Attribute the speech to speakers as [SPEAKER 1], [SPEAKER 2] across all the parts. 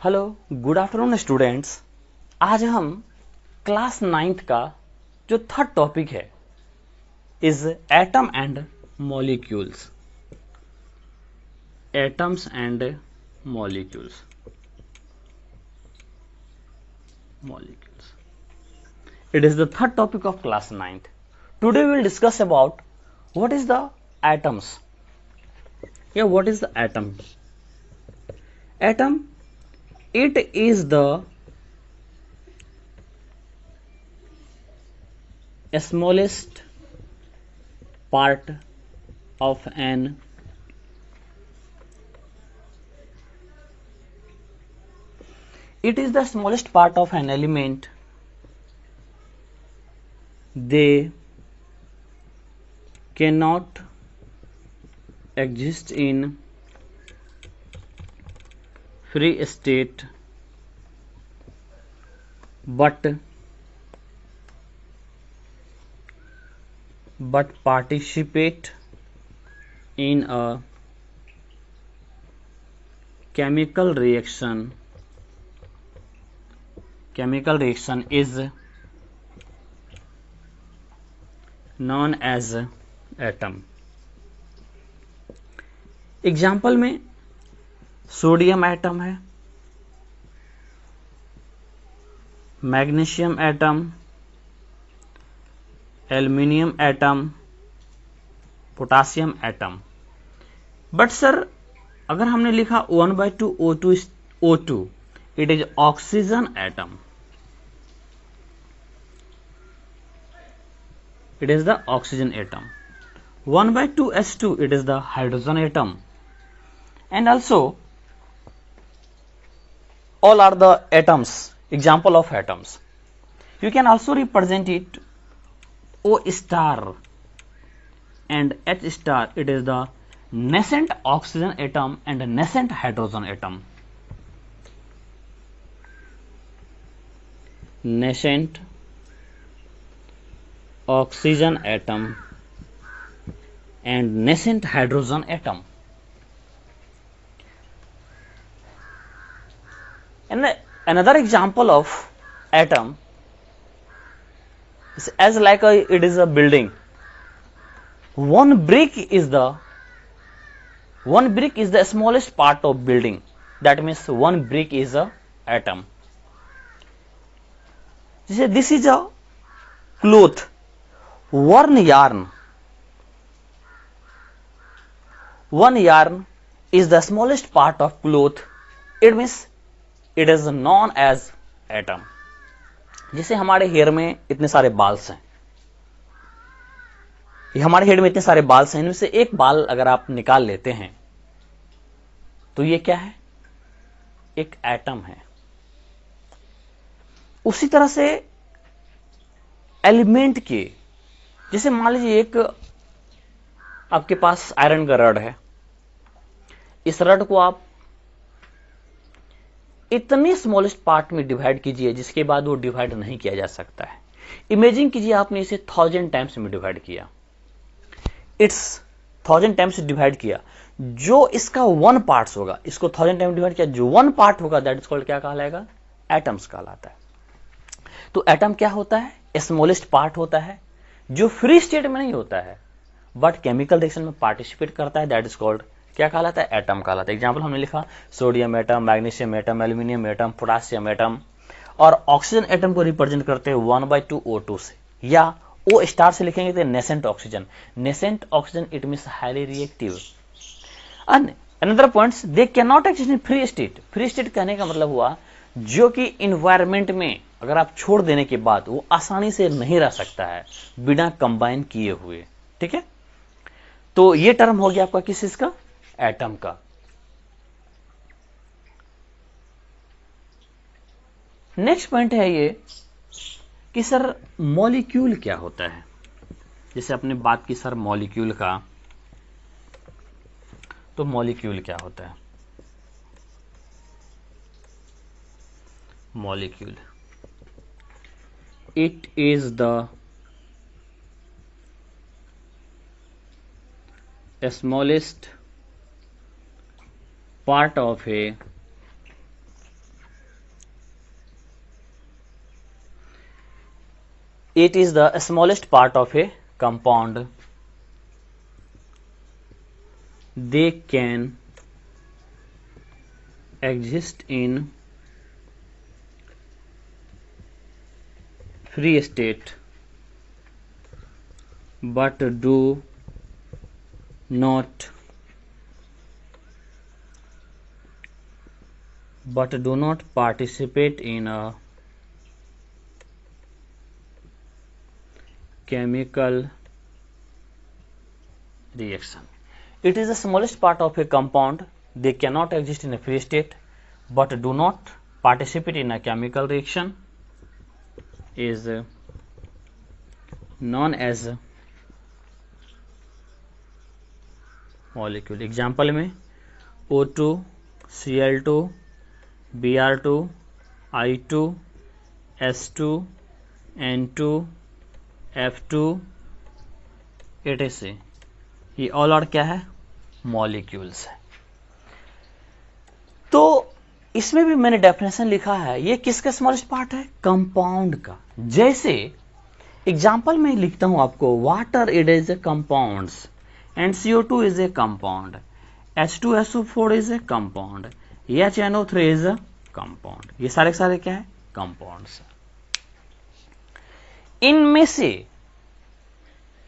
[SPEAKER 1] Hello, good afternoon students. आज हम class 9th का जो थर्ड टॉपिक है is atom and molecules. Atoms and molecules. It is the third topic of class 9th. Today we will discuss about what is the atoms. What is the atom? Atom, it is the smallest part of an element. They cannot exist in free state but participate in a chemical reaction. Chemical reaction is known as atom. Example में sodium atom है, magnesium atom, aluminium atom, potassium atom. But sir अगर हमने लिखा 1/2 O2, it is oxygen atom. It is the oxygen atom. 1/2 H2, it is the hydrogen atom. And also all are the atoms, example of atoms. You can also represent it O star and H star, it is the nascent oxygen atom and nascent hydrogen atom. Nascent oxygen atom and nascent hydrogen atom. And another example of atom is as like it is a building. One brick is the smallest part of building. That means one brick is a atom. This is a cloth. One yarn is the smallest part of cloth. It means it is known as atom. जैसे हमारे hair में इतने सारे बाल्स हैं, हमारे head में इतने सारे बाल्स हैं, इनमें से एक बाल अगर आप निकाल लेते हैं तो ये क्या है? एक एटम है। उसी तरह से एलिमेंट के, जैसे मान लीजिए एक आपके पास आयरन का रड है, इस रड को आप इतने स्मॉलेस्ट पार्ट में डिवाइड कीजिए जिसके बाद वो डिवाइड नहीं किया जा सकता है। इमेजिन कीजिए आपने इसे 1000 टाइम्स में डिवाइड किया, इट्स 1000 टाइम्स डिवाइड किया, जो इसका 1 पार्ट होगा, इसको 1000 टाइम डिवाइड किया, जो 1 पार्ट होगा दैट इज कॉल्ड क्या कहलाएगा? एटम्स कहलाता है। तो एटम क्या होता है? स्मॉलेस्ट पार्ट होता है जो फ्री स्टेट में नहीं होता है बट केमिकल रिएक्शन में पार्टिसिपेट करता है, दैट इज कॉल्ड क्या कहलाता है? एटम कहलाता है। एग्जांपल हमने लिखा sodium atom, magnesium atom, aluminium atom, potassium atom. और ऑक्सीजन एटम को रिप्रेजेंट करते हैं 1/2 O2 से, या O स्टार से लिखेंगे तो nascent oxygen. Nascent oxygen it means highly reactive. Another points, they can not exist in free state. Free state कहने का मतलब हुआ जो कि इन्वायरमेंट में अगर आप छोड़ देने के बाद वो आसानी से नहीं रह सकता है बिना कंबाइन किए हुए। ठीक है, तो ये टर्म हो गया आपका किस चीज का? एटम का। नेक्स्ट पॉइंट है ये कि सर मॉलिक्यूल क्या होता है। जैसे आपने बात की सर मॉलिक्यूल का, तो मॉलिक्यूल क्या होता है? Molecule, it is the smallest part of a It is the smallest part of a compound. They can exist in free state but do not participate in a chemical reaction. It is the smallest part of a compound. They cannot exist in a free state but do not participate in a chemical reaction is known as molecule. Example में O2, Cl2, Br2, I2, S2, N2, F2 etc. ये all are क्या है? Molecules है। तो इसमें भी मैंने definition लिखा है, ये किसका स्मॉलेस्ट पार्ट है? कंपाउंड का। जैसे एग्जांपल में लिखता हूं आपको, water it is a compounds and CO2 is a compound, H2SO4 is a compound, HNO3 is a compound. ये सारे सारे क्या है? कंपाउंड्स। इनमें से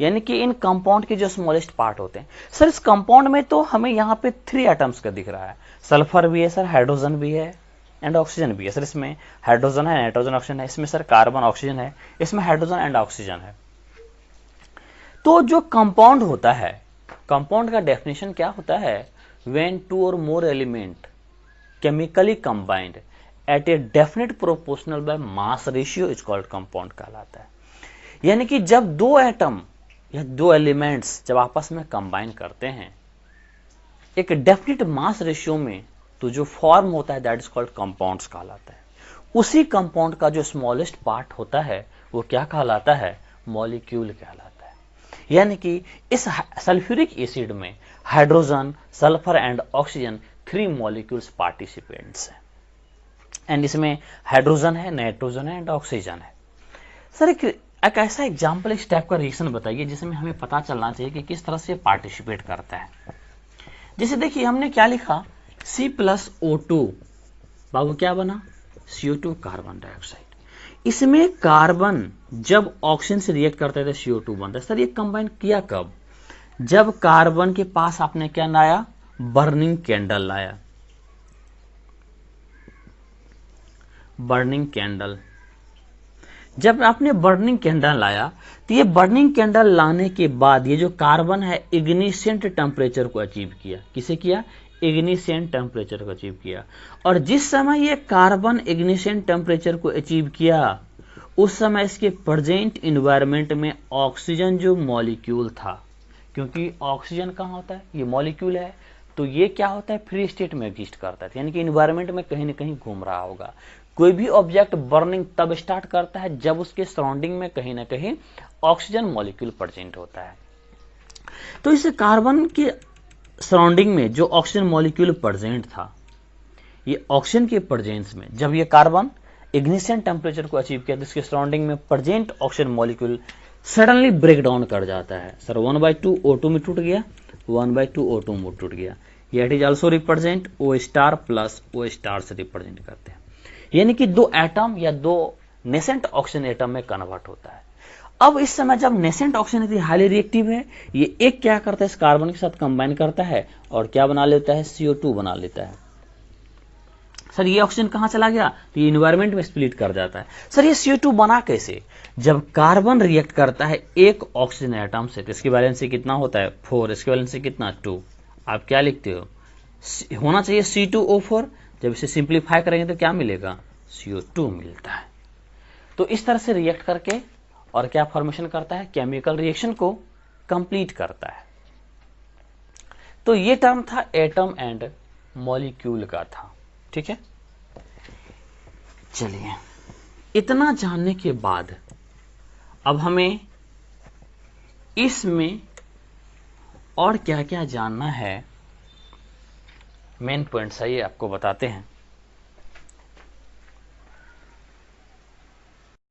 [SPEAKER 1] यानी कि इन कंपाउंड के जो स्मॉलेस्ट पार्ट होते हैं, सर इस कंपाउंड में तो हमें यहां पे 3 एटम्स का दिख रहा है, सल्फर भी है सर, हाइड्रोजन भी है एंड ऑक्सीजन भी है। सर इसमें हाइड्रोजन है, नाइट्रोजन, ऑक्सीजन है, इसमें सर कार्बन ऑक्सीजन है, इसमें हाइड्रोजन एंड ऑक्सीजन है। तो जो कंपाउंड होता है, कंपाउंड का डेफिनेशन क्या होता है? When 2 or more element chemically combined at a definite proportional by mass ratio is called compound कहलाता है। यानी कि जब 2 एटम या 2 एलिमेंट्स जब आपस में कंबाइन करते हैं एक डेफिनेट मास रेशियो में, तो जो फॉर्म होता है दैट इज कॉल्ड कंपाउंड्स कहलाता है। उसी कंपाउंड का जो स्मॉलेस्ट पार्ट होता है वो क्या कहलाता है? मॉलिक्यूल कहलाता है। यानी कि इस सल्फ्यूरिक एसिड में hydrogen, sulphur and oxygen 3 molecules participants हैं एंड इसमें हाइड्रोजन है, नाइट्रोजन है एंड ऑक्सीजन है। सर एक ऐसा एग्जाम्पल, इस टाइप का रिएक्शन बताइए जिसमें हमें पता चलना चाहिए कि किस तरह से पार्टिसिपेट करता है। जैसे देखिए हमने क्या लिखा, C+O2 बाबू क्या बना? CO2 carbon dioxide. इसमें कार्बन जब ऑक्सीजन से रिएक्ट करता है तो CO2 बनता है। सर ये कंबाइन किया कब? जब कार्बन के पास आपने क्या लाया? बर्निंग कैंडल लाया। बर्निंग कैंडल, जब आपने बर्निंग कैंडल लाया तो ये बर्निंग कैंडल लाने के बाद ये जो कार्बन है इग्निसेंट टेम्परेचर को अचीव किया। किसे किया? इग्निसेंट टेम्परेचर को अचीव किया। और जिस समय ये कार्बन इग्निसेंट टेम्परेचर को अचीव किया उस समय इसके प्रेजेंट इन्वायरमेंट में ऑक्सीजन जो मॉलिक्यूल था, क्योंकि ऑक्सीजन कहाँ होता है? ये मॉलिक्यूल है, तो ये क्या होता है? फ्री स्टेट में एग्जिस्ट करता है, यानी कि इन्वायरमेंट में कहीं ना कहीं घूम रहा होगा। कोई भी ऑब्जेक्ट बर्निंग तब स्टार्ट करता है जब उसके सराउंडिंग में कहीं ना कहीं ऑक्सीजन मॉलिक्यूल प्रेजेंट होता है। तो इस कार्बन के सराउंडिंग में जो ऑक्सीजन मॉलिक्यूल प्रेजेंट था, ये ऑक्सीजन के प्रेजेंस में जब ये कार्बन इग्निशन टेम्परेचर को अचीव किया तो इसके सराउंडिंग में present oxygen molecule suddenly break down कर जाता है। सर 1/2 O2 में टूट गया, 1/2 O2 में टूट गया। ये it is also represent O* plus O* से रिप्रेजेंट करते हैं। यानी कि 2 एटम या 2 नेसेंट ऑक्सीजन एटम में कन्वर्ट होता है। अब इस समय जब नेसेंट ऑक्सीजन हाईली रिएक्टिव है, ये एक क्या करता है? इस कार्बन के साथ कंबाइन करता है और क्या बना लेता है? CO2 बना लेता है। सर ये ऑक्सीजन कहां चला गया? तो ये इन्वायरमेंट में स्प्लिट कर जाता है। सर ये CO2 बना कैसे? जब कार्बन रिएक्ट करता है एक ऑक्सीजन एटम से तो इसकी वैलेंसी कितना होता है? 4, इसकी वैलेंसी कितना? 2। आप क्या लिखते हो? होना चाहिए C2O4। जब इसे सिंप्लीफाई करेंगे तो क्या मिलेगा? CO2 मिलता है। तो इस तरह से रिएक्ट करके और क्या फॉर्मेशन करता है? केमिकल रिएक्शन को कंप्लीट करता है। तो ये टर्म था एटम एंड मॉलिक्यूल का था, ठीक है। चलिए इतना जानने के बाद अब हमें इसमें और क्या क्या जानना है, मेन पॉइंट्स आइए आपको बताते हैं।